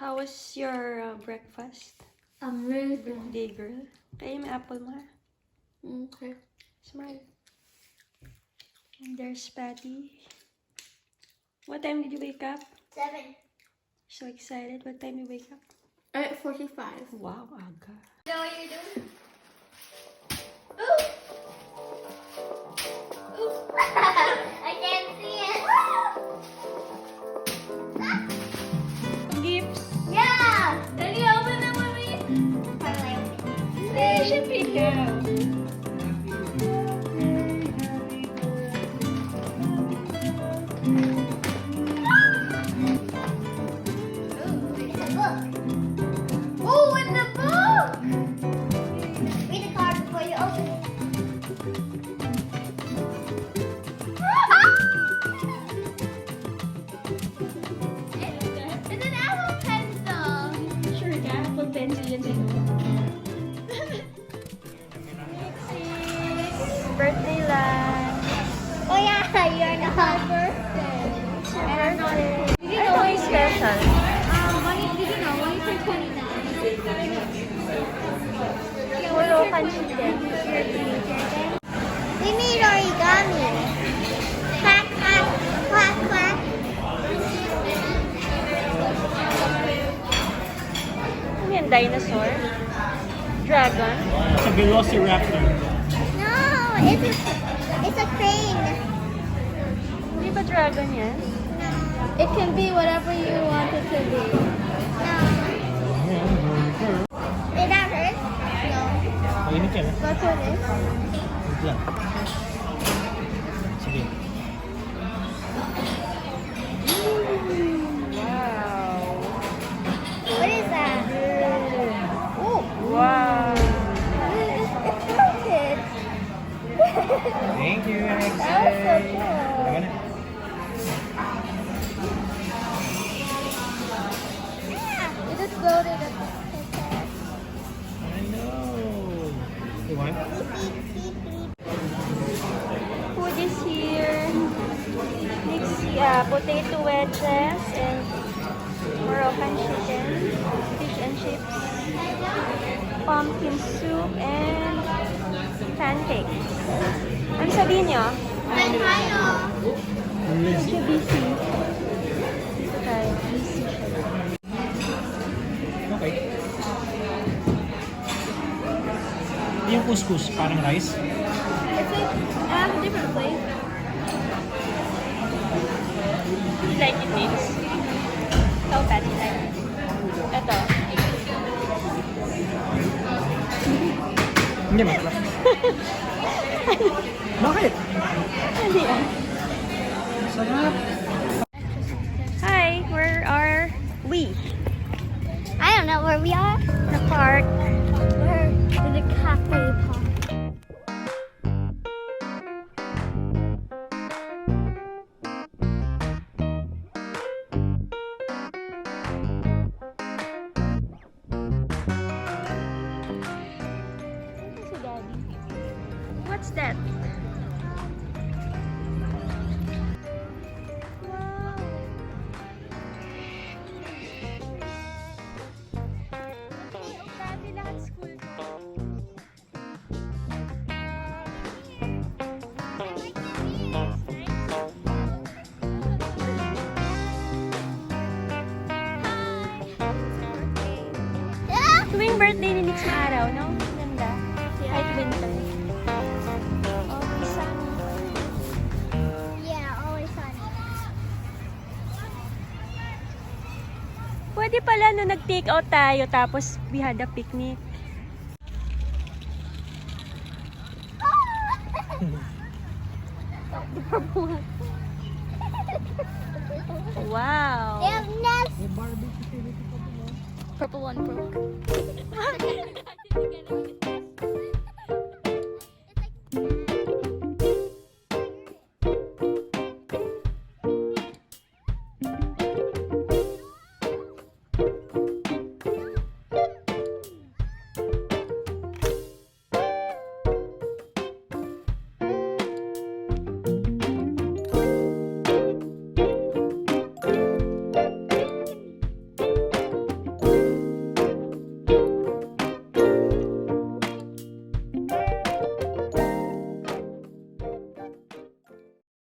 How was your breakfast? Amazing. Birthday girl. Kaya may apple mo. Okay. Smile. And there's Patty. What time did you wake up? 7. So excited. What time you wake up? 8:45. Wow, aga. You know what you're doing? I can't see it. Gifts. Yeah! Can you open them with me? Siyempre ikaw. It's a book. Oh, it's a book! Read the card before you open it. It's an Apple pencil. Sure ka? Apple pencil yan sa'yo. Birthday lunch. Oh yeah, you're the birthday. It's your birthday. Ano yung special? Did you know? One for 29. Puro chicken. We made origami. Quack, quack, quack, quack. Ano yan? Dinosaur? Dragon? It's a velociraptor. No, it's a crane. Hindi ba dragon yan? No, It can be whatever you want it to be. no. Did that hurt? No. Mainit yan. Go for this. Wait lang. Sige. Wow. What is that? Oh, Wow. it's melted. Thank you, Alex. That was so cool. Taga na. Yeah, it exploded at the I know. You want? Food is here. Potato wedges and Moroccan chicken, fish and chips, pumpkin soup, and pancakes. Ano sabihin nyo? Hi, Kyle. Medyo busy. Okay, busy siya. Okay. Yung couscous, parang rice. It's like different flavor. You like it, Nix? How bad you like it? Ito. Hindi masarap. Bakit? Ano yan? Sarap. Hi, where are we? I don't know where we are. The park. We're in the cafe park. What's that? Tuwing birthday ni Nix na araw, no? Ganda. Kahit winter. Always sunny. Yeah, always sunny. Pwede pala no nag-take out tayo tapos we had a picnic. Wow. They have nests. Purple one broke.